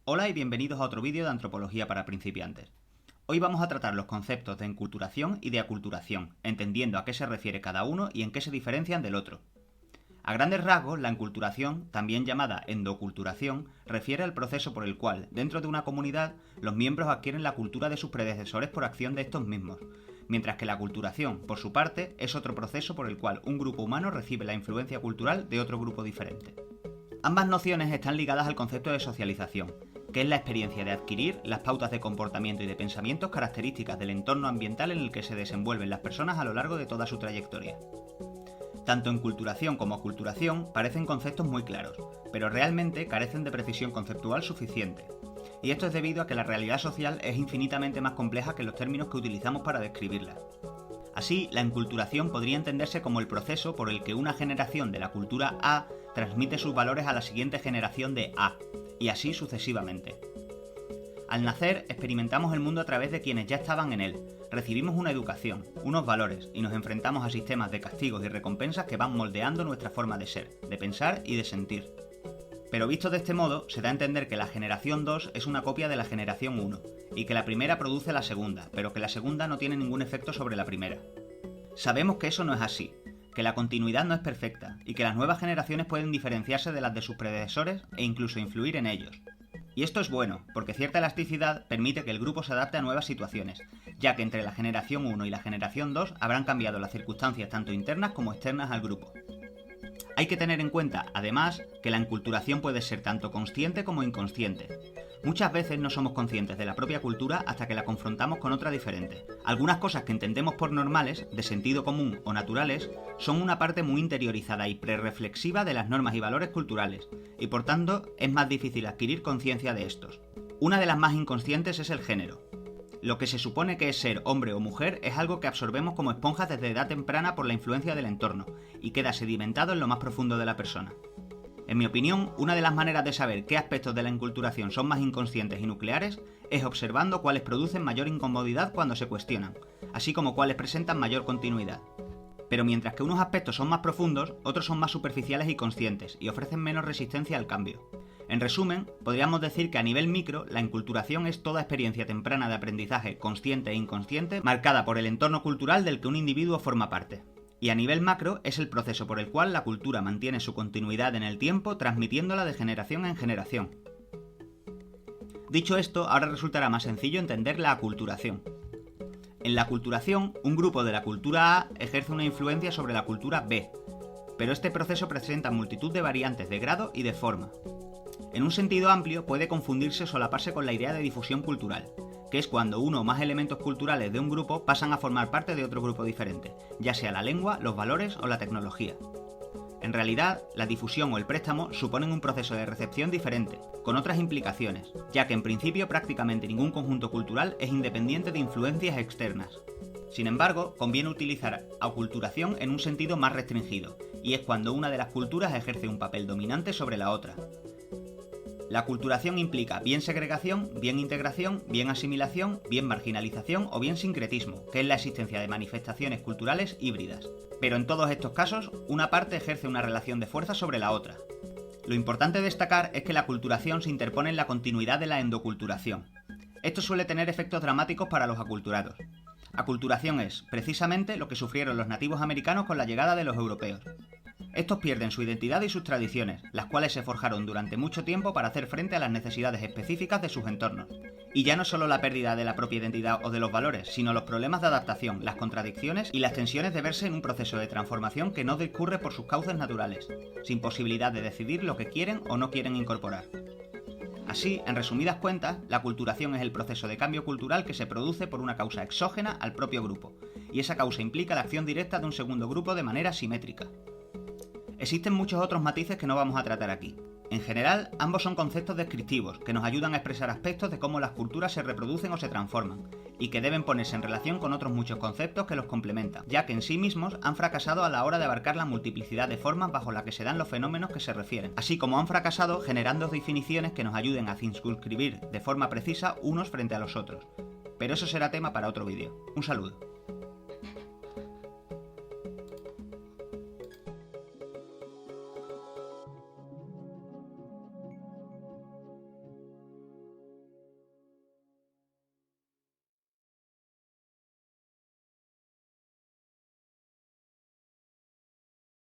Hola y bienvenidos a otro vídeo de Antropología para principiantes. Hoy vamos a tratar los conceptos de enculturación y de aculturación, entendiendo a qué se refiere cada uno y en qué se diferencian del otro. A grandes rasgos, la enculturación, también llamada endoculturación, refiere al proceso por el cual, dentro de una comunidad, los miembros adquieren la cultura de sus predecesores por acción de estos mismos, mientras que la aculturación, por su parte, es otro proceso por el cual un grupo humano recibe la influencia cultural de otro grupo diferente. Ambas nociones están ligadas al concepto de socialización, que es la experiencia de adquirir las pautas de comportamiento y de pensamientos características del entorno ambiental en el que se desenvuelven las personas a lo largo de toda su trayectoria. Tanto enculturación como aculturación parecen conceptos muy claros, pero realmente carecen de precisión conceptual suficiente. Y esto es debido a que la realidad social es infinitamente más compleja que los términos que utilizamos para describirla. Así, la enculturación podría entenderse como el proceso por el que una generación de la cultura A transmite sus valores a la siguiente generación de A, y así sucesivamente. Al nacer, experimentamos el mundo a través de quienes ya estaban en él, recibimos una educación, unos valores, y nos enfrentamos a sistemas de castigos y recompensas que van moldeando nuestra forma de ser, de pensar y de sentir. Pero visto de este modo, se da a entender que la generación 2 es una copia de la generación 1, y que la primera produce la segunda, pero que la segunda no tiene ningún efecto sobre la primera. Sabemos que eso no es así, que la continuidad no es perfecta, y que las nuevas generaciones pueden diferenciarse de las de sus predecesores e incluso influir en ellos. Y esto es bueno, porque cierta elasticidad permite que el grupo se adapte a nuevas situaciones, ya que entre la generación 1 y la generación 2 habrán cambiado las circunstancias tanto internas como externas al grupo. Hay que tener en cuenta, además, que la enculturación puede ser tanto consciente como inconsciente. Muchas veces no somos conscientes de la propia cultura hasta que la confrontamos con otra diferente. Algunas cosas que entendemos por normales, de sentido común o naturales, son una parte muy interiorizada y prerreflexiva de las normas y valores culturales, y por tanto es más difícil adquirir conciencia de estos. Una de las más inconscientes es el género. Lo que se supone que es ser hombre o mujer es algo que absorbemos como esponjas desde edad temprana por la influencia del entorno, y queda sedimentado en lo más profundo de la persona. En mi opinión, una de las maneras de saber qué aspectos de la enculturación son más inconscientes y nucleares es observando cuáles producen mayor incomodidad cuando se cuestionan, así como cuáles presentan mayor continuidad. Pero mientras que unos aspectos son más profundos, otros son más superficiales y conscientes, y ofrecen menos resistencia al cambio. En resumen, podríamos decir que a nivel micro, la enculturación es toda experiencia temprana de aprendizaje consciente e inconsciente marcada por el entorno cultural del que un individuo forma parte. Y a nivel macro es el proceso por el cual la cultura mantiene su continuidad en el tiempo, transmitiéndola de generación en generación. Dicho esto, ahora resultará más sencillo entender la aculturación. En la aculturación, un grupo de la cultura A ejerce una influencia sobre la cultura B, pero este proceso presenta multitud de variantes de grado y de forma. En un sentido amplio puede confundirse o solaparse con la idea de difusión cultural, que es cuando uno o más elementos culturales de un grupo pasan a formar parte de otro grupo diferente, ya sea la lengua, los valores o la tecnología. En realidad, la difusión o el préstamo suponen un proceso de recepción diferente, con otras implicaciones, ya que en principio prácticamente ningún conjunto cultural es independiente de influencias externas. Sin embargo, conviene utilizar aculturación en un sentido más restringido, y es cuando una de las culturas ejerce un papel dominante sobre la otra. La aculturación implica bien segregación, bien integración, bien asimilación, bien marginalización o bien sincretismo, que es la existencia de manifestaciones culturales híbridas. Pero en todos estos casos, una parte ejerce una relación de fuerza sobre la otra. Lo importante destacar es que la aculturación se interpone en la continuidad de la endoculturación. Esto suele tener efectos dramáticos para los aculturados. Aculturación es, precisamente, lo que sufrieron los nativos americanos con la llegada de los europeos. Estos pierden su identidad y sus tradiciones, las cuales se forjaron durante mucho tiempo para hacer frente a las necesidades específicas de sus entornos. Y ya no solo la pérdida de la propia identidad o de los valores, sino los problemas de adaptación, las contradicciones y las tensiones de verse en un proceso de transformación que no discurre por sus cauces naturales, sin posibilidad de decidir lo que quieren o no quieren incorporar. Así, en resumidas cuentas, la aculturación es el proceso de cambio cultural que se produce por una causa exógena al propio grupo, y esa causa implica la acción directa de un segundo grupo de manera simétrica. Existen muchos otros matices que no vamos a tratar aquí. En general, ambos son conceptos descriptivos que nos ayudan a expresar aspectos de cómo las culturas se reproducen o se transforman, y que deben ponerse en relación con otros muchos conceptos que los complementan, ya que en sí mismos han fracasado a la hora de abarcar la multiplicidad de formas bajo la que se dan los fenómenos que se refieren, así como han fracasado generando definiciones que nos ayuden a circunscribir de forma precisa unos frente a los otros. Pero eso será tema para otro vídeo. Un saludo.